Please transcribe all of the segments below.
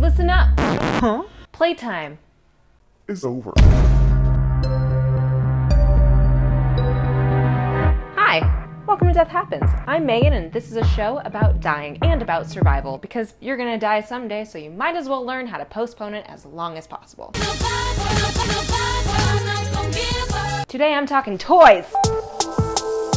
Listen up! Huh? Playtime. It's over. Hi! Welcome to Death Happens. I'm Megan, and this is a show about dying and about survival, because you're gonna die someday, so you might as well learn how to postpone it as long as possible. Today I'm talking toys!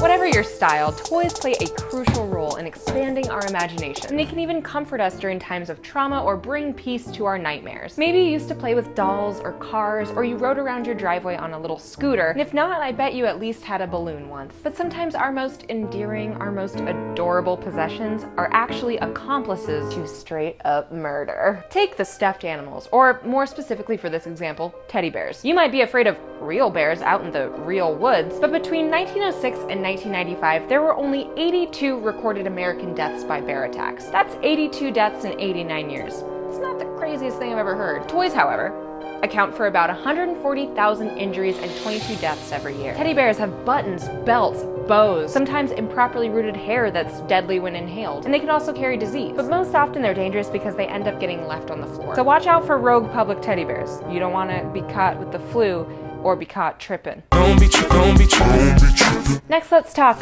Whatever your style, toys play a crucial role in expanding our imagination. And they can even comfort us during times of trauma or bring peace to our nightmares. Maybe you used to play with dolls or cars, or you rode around your driveway on a little scooter, and if not, I bet you at least had a balloon once. But sometimes our most endearing, our most adorable possessions are actually accomplices to straight up murder. Take the stuffed animals, or more specifically for this example, teddy bears. You might be afraid of real bears out in the real woods, but between 1906 and 1995, there were only 82 recorded American deaths by bear attacks. That's 82 deaths in 89 years. It's not the craziest thing I've ever heard. Toys, however, account for about 140,000 injuries and 22 deaths every year. Teddy bears have buttons, belts, bows, sometimes improperly rooted hair that's deadly when inhaled, and they can also carry disease. But most often they're dangerous because they end up getting left on the floor. So watch out for rogue public teddy bears. You don't want to be caught with the flu or be caught tripping. Don't be tripping. Next, let's talk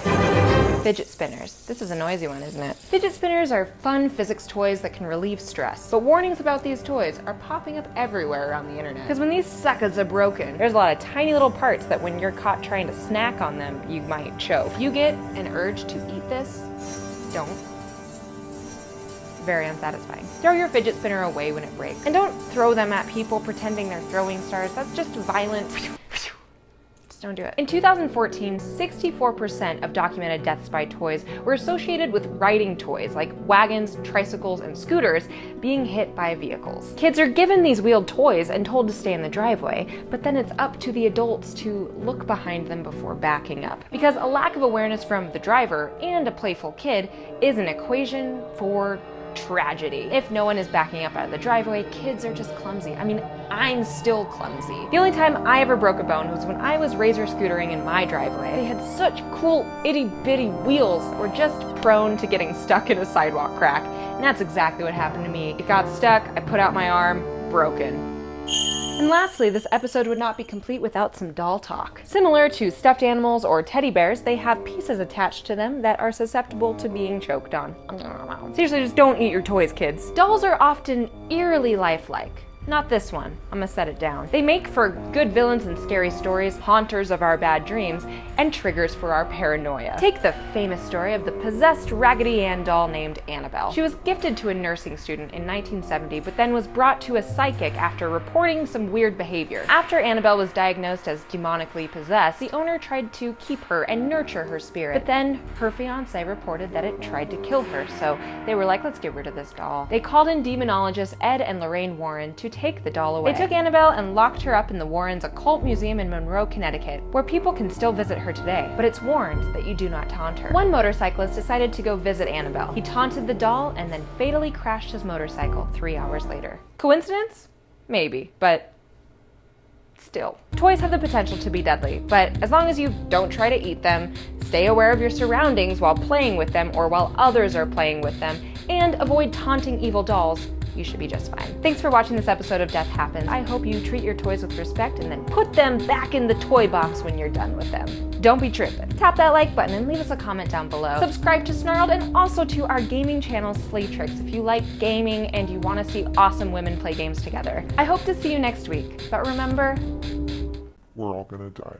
fidget spinners. This is a noisy one, isn't it? Fidget spinners are fun physics toys that can relieve stress. But warnings about these toys are popping up everywhere around the internet. Because when these suckers are broken, there's a lot of tiny little parts that when you're caught trying to snack on them, you might choke. If you get an urge to eat this, don't. Very unsatisfying. Throw your fidget spinner away when it breaks. And don't throw them at people pretending they're throwing stars. That's just violent. Just don't do it. In 2014, 64% of documented deaths by toys were associated with riding toys like wagons, tricycles, and scooters being hit by vehicles. Kids are given these wheeled toys and told to stay in the driveway, but then it's up to the adults to look behind them before backing up. Because a lack of awareness from the driver and a playful kid is an equation for tragedy. If no one is backing up out of the driveway, kids are just clumsy. I mean, I'm still clumsy. The only time I ever broke a bone was when I was razor scootering in my driveway. They had such cool itty bitty wheels that were just prone to getting stuck in a sidewalk crack. And that's exactly what happened to me. It got stuck, I put out my arm, broken. And lastly, this episode would not be complete without some doll talk. Similar to stuffed animals or teddy bears, they have pieces attached to them that are susceptible to being choked on. Seriously, just don't eat your toys, kids. Dolls are often eerily lifelike. Not this one. I'm gonna set it down. They make for good villains in scary stories, haunters of our bad dreams, and triggers for our paranoia. Take the famous story of the possessed Raggedy Ann doll named Annabelle. She was gifted to a nursing student in 1970, but then was brought to a psychic after reporting some weird behavior. After Annabelle was diagnosed as demonically possessed, the owner tried to keep her and nurture her spirit. But then her fiance reported that it tried to kill her, so they were like, let's get rid of this doll. They called in demonologists Ed and Lorraine Warren to take the doll away. They took Annabelle and locked her up in the Warrens' occult museum in Monroe, Connecticut, where people can still visit her today, but it's warned that you do not taunt her. One motorcyclist decided to go visit Annabelle. He taunted the doll and then fatally crashed his motorcycle 3 hours later. Coincidence? Maybe, but still. Toys have the potential to be deadly, but as long as you don't try to eat them, stay aware of your surroundings while playing with them or while others are playing with them, and avoid taunting evil dolls, you should be just fine. Thanks for watching this episode of Death Happens. I hope you treat your toys with respect and then put them back in the toy box when you're done with them. Don't be tripping. Tap that like button and leave us a comment down below. Subscribe to Snarled and also to our gaming channel Slay Tricks if you like gaming and you want to see awesome women play games together. I hope to see you next week, but remember, We're all gonna die.